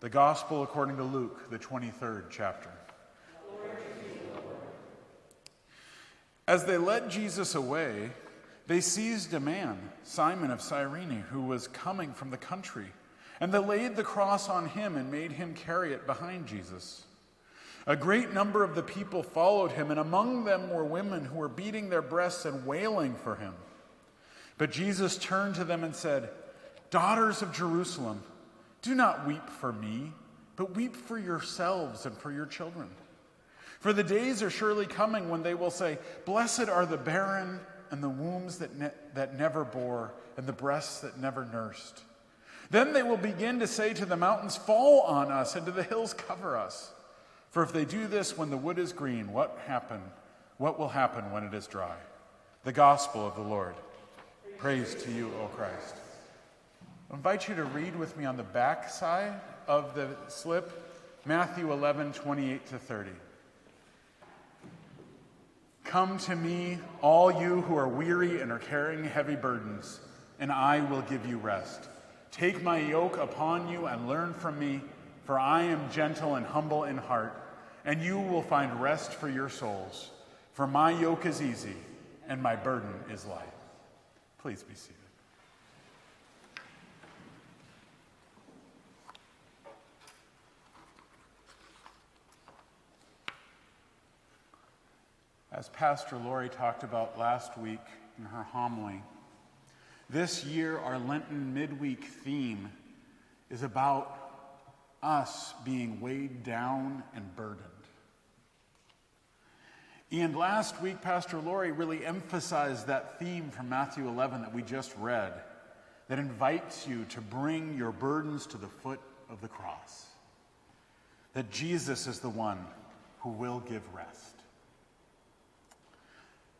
The Gospel according to Luke, the 23rd chapter. As they led Jesus away, they seized a man, Simon of Cyrene, who was coming from the country, and they laid the cross on him and made him carry it behind Jesus. A great number of the people followed him, and among them were women who were beating their breasts and wailing for him. But Jesus turned to them and said, "Daughters of Jerusalem, do not weep for me, but weep for yourselves and for your children. For the days are surely coming when they will say, 'Blessed are the barren and the wombs that never bore and the breasts that never nursed.' Then they will begin to say to the mountains, 'Fall on us,' and to the hills, 'Cover us.' For if they do this when the wood is green, what will happen when it is dry?" The Gospel of the Lord. Praise to you, O Christ. I invite you to read with me on the back side of the slip, Matthew 11:28-30. "Come to me, all you who are weary and are carrying heavy burdens, and I will give you rest. Take my yoke upon you and learn from me, for I am gentle and humble in heart, and you will find rest for your souls. For my yoke is easy and my burden is light." Please be seated. As Pastor Lori talked about last week in her homily, this year our Lenten Midweek theme is about us being weighed down and burdened. And last week, Pastor Lori really emphasized that theme from Matthew 11 that we just read, that invites you to bring your burdens to the foot of the cross. That Jesus is the one who will give rest.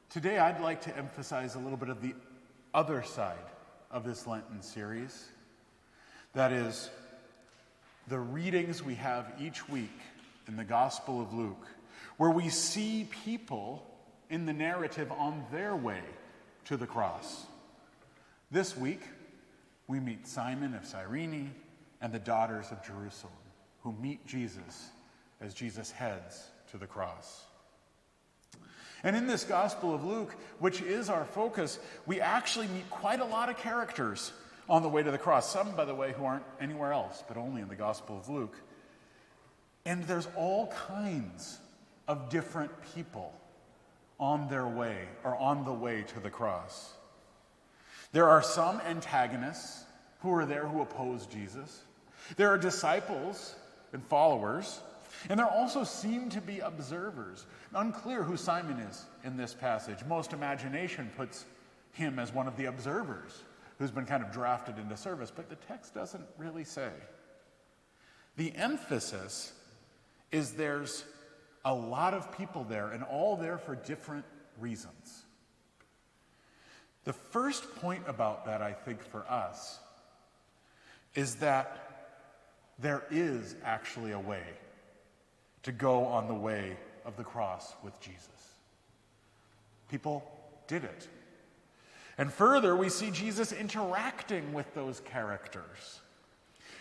Today, I'd like to emphasize a little bit of the other side of this Lenten series. That is, the readings we have each week in the Gospel of Luke, where we see people in the narrative on their way to the cross. This week, we meet Simon of Cyrene and the daughters of Jerusalem, who meet Jesus as Jesus heads to the cross. And in this Gospel of Luke, which is our focus, we actually meet quite a lot of characters on the way to the cross. Some, by the way, who aren't anywhere else, but only in the Gospel of Luke. And there's all kinds of different people on their way, or on the way to the cross. There are some antagonists who are there who oppose Jesus. There are disciples and followers. And there also seem to be observers. Unclear who Simon is in this passage. Most imagination puts him as one of the observers who's been kind of drafted into service, but the text doesn't really say. The emphasis is there's a lot of people there, and all there for different reasons. The first point about that, I think, for us, is that there is actually a way to go on the way of the cross with Jesus. People did it. And further, we see Jesus interacting with those characters.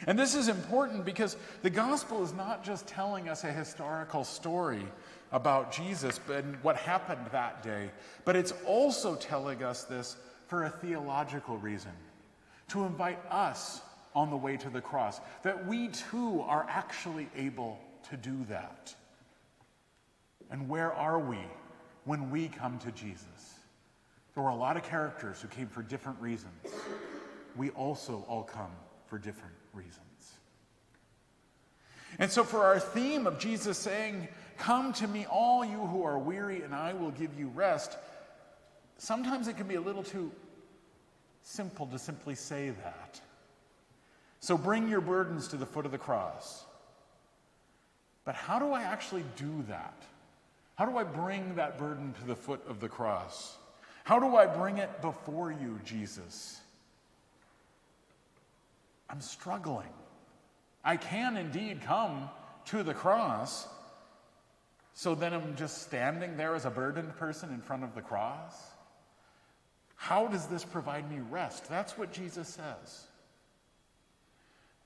And this is important because the gospel is not just telling us a historical story about Jesus and what happened that day, but it's also telling us this for a theological reason, to invite us on the way to the cross, that we too are actually able to do that. And where are we when we come to Jesus? There were a lot of characters who came for different reasons. We also all come for different reasons. And so for our theme of Jesus saying, "Come to me, all you who are weary, and I will give you rest," sometimes it can be a little too simple to simply say that. So bring your burdens to the foot of the cross. But how do I actually do that? How do I bring that burden to the foot of the cross? How do I bring it before you, Jesus? I'm struggling. I can indeed come to the cross, so then I'm just standing there as a burdened person in front of the cross? How does this provide me rest? That's what Jesus says.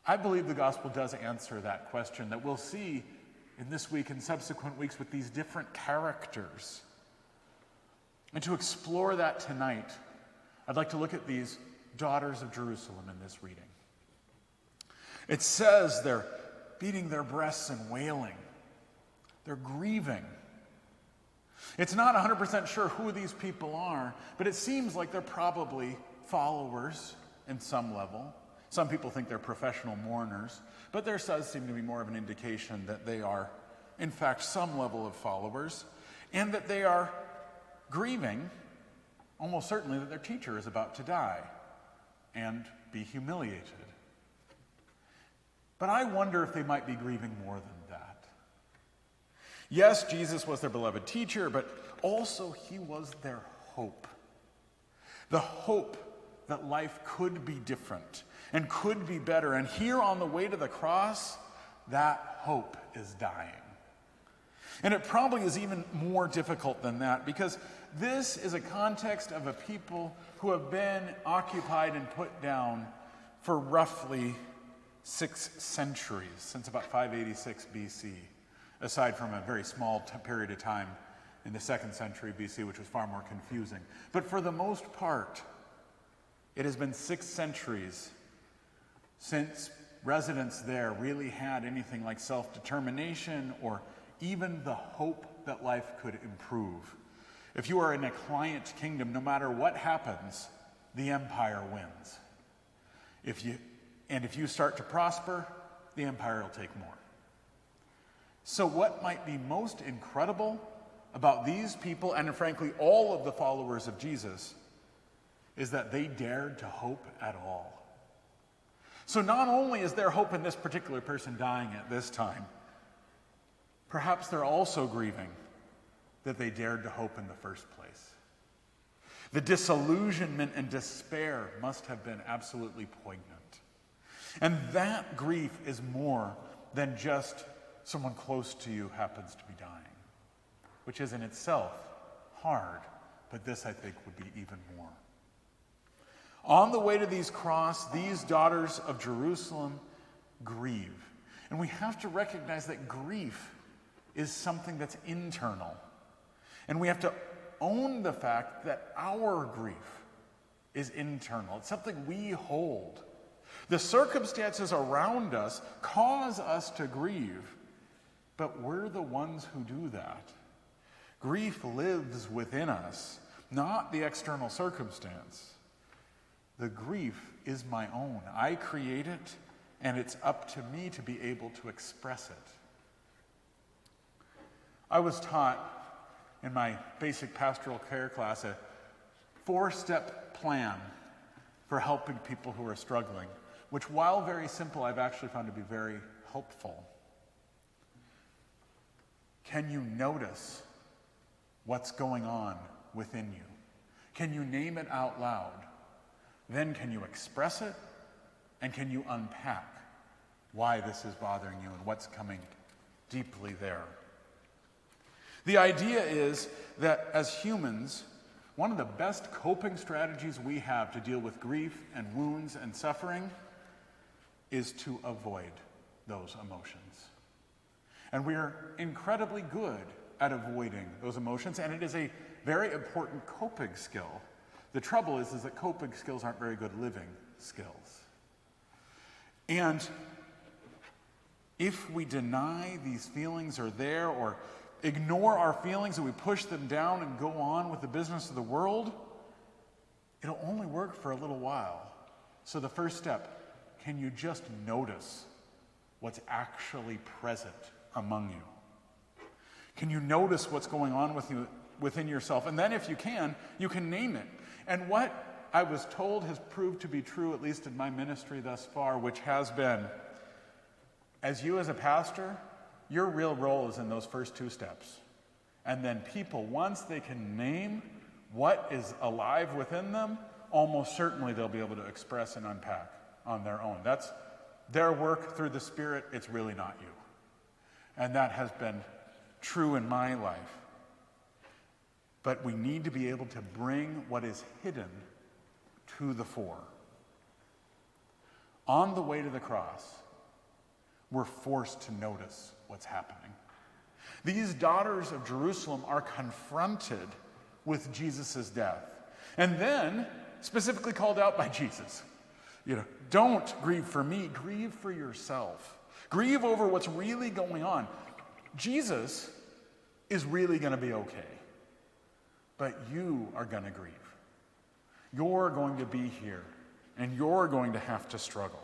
I believe the gospel does answer that question that we'll see in this week and subsequent weeks with these different characters. And to explore that tonight, I'd like to look at these daughters of Jerusalem in this reading. It says they're beating their breasts and wailing. They're grieving. It's not 100% sure who these people are, but it seems like they're probably followers in some level. Some people think they're professional mourners, but there does seem to be more of an indication that they are, in fact, some level of followers, and that they are grieving, almost certainly, that their teacher is about to die and be humiliated. But I wonder if they might be grieving more than that. Yes, Jesus was their beloved teacher, but also he was their hope. The hope that life could be different and could be better. And here on the way to the cross, that hope is dying. And it probably is even more difficult than that, because this is a context of a people who have been occupied and put down for roughly 6 centuries, since about 586 BC, aside from a very small period of time in the 2nd century BC, which was far more confusing. But for the most part, it has been 6 centuries since residents there really had anything like self-determination or even the hope that life could improve. If you are in a client kingdom, no matter what happens, the empire wins. If you start to prosper, the empire will take more. So what might be most incredible about these people, and frankly all of the followers of Jesus, is that they dared to hope at all. So not only is there hope in this particular person dying at this time, perhaps they're also grieving that they dared to hope in the first place. The disillusionment and despair must have been absolutely poignant. And that grief is more than just someone close to you happens to be dying, which is in itself hard, but this, I think, would be even more. On the way to these cross, these daughters of Jerusalem grieve. And we have to recognize that grief is something that's internal. And we have to own the fact that our grief is internal. It's something we hold. The circumstances around us cause us to grieve, but we're the ones who do that. Grief lives within us, not the external circumstance. The grief is my own. I create it, and it's up to me to be able to express it. I was taught in my basic pastoral care class a 4-step plan for helping people who are struggling, which, while very simple, I've actually found to be very helpful. Can you notice what's going on within you? Can you name it out loud? Then can you express it? And can you unpack why this is bothering you and what's coming deeply there? The idea is that as humans, one of the best coping strategies we have to deal with grief and wounds and suffering is to avoid those emotions. And we are incredibly good at avoiding those emotions, and it is a very important coping skill. The trouble is that coping skills aren't very good living skills. And if we deny these feelings are there, or ignore our feelings and we push them down and go on with the business of the world, it'll only work for a little while. So the first step, can you just notice what's actually present among you? Can you notice what's going on with you within yourself? And then if you can name it. And what I was told has proved to be true, at least in my ministry thus far, which has been, as you as a pastor, your real role is in those first 2 steps. And then people, once they can name what is alive within them, almost certainly they'll be able to express and unpack on their own. That's their work through the Spirit. It's really not you. And that has been true in my life. But we need to be able to bring what is hidden to the fore. On the way to the cross, we're forced to notice what's happening. These daughters of Jerusalem are confronted with Jesus' death, and then specifically called out by Jesus. Don't grieve for me, grieve for yourself. Grieve over what's really going on. Jesus is really going to be okay, but you are going to grieve. You're going to be here, and you're going to have to struggle.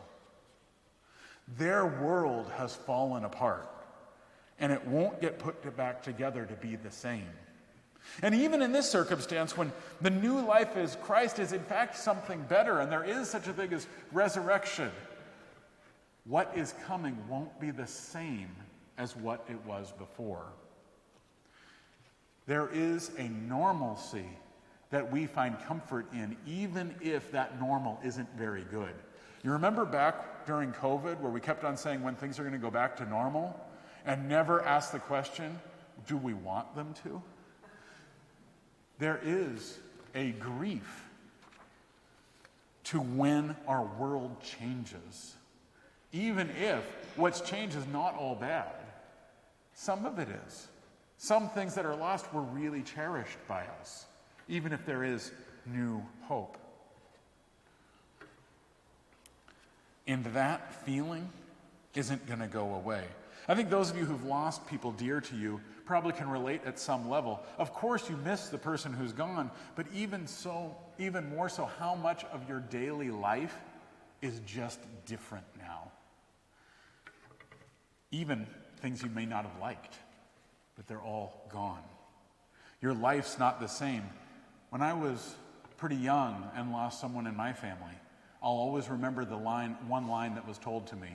Their world has fallen apart, and it won't get put back together to be the same. And even in this circumstance, when the new life is Christ is in fact something better, and there is such a thing as resurrection, what is coming won't be the same as what it was before. There is a normalcy that we find comfort in, even if that normal isn't very good. You remember back during COVID where we kept on saying when things are going to go back to normal and never asked the question, do we want them to? There is a grief to when our world changes. Even if what's changed is not all bad, some of it is. Some things that are lost were really cherished by us, even if there is new hope. And that feeling isn't going to go away. I think those of you who've lost people dear to you probably can relate at some level. Of course, you miss the person who's gone, but even more so, how much of your daily life is just different now? Even things you may not have liked, but they're all gone. Your life's not the same. When I was pretty young and lost someone in my family, I'll always remember one line that was told to me.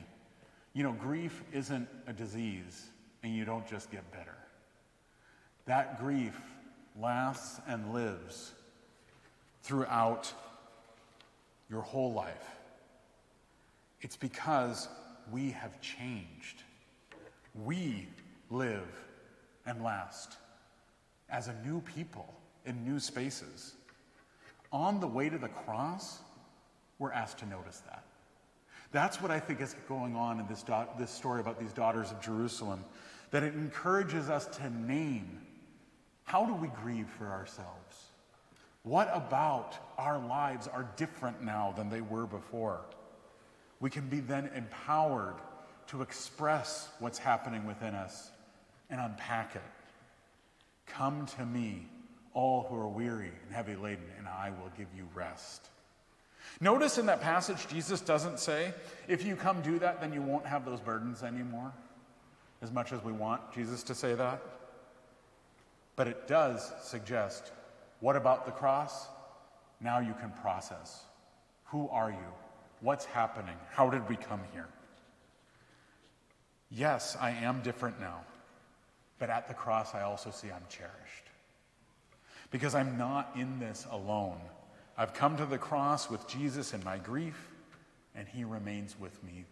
Grief isn't a disease, and you don't just get better. That grief lasts and lives throughout your whole life. It's because we have changed. We live and last as a new people in new spaces. On the way to the cross, we're asked to notice that. That's what I think is going on in this story about these daughters of Jerusalem, that it encourages us to name, how do we grieve for ourselves? What about our lives are different now than they were before? We can be then empowered to express what's happening within us and unpack it. Come to me, all who are weary and heavy laden, and I will give you rest. Notice in that passage, Jesus doesn't say, if you come do that, then you won't have those burdens anymore, as much as we want Jesus to say that. But it does suggest, what about the cross? Now you can process. Who are you? What's happening? How did we come here? Yes, I am different now, but at the cross I also see I'm cherished. Because I'm not in this alone. I've come to the cross with Jesus in my grief, and he remains with me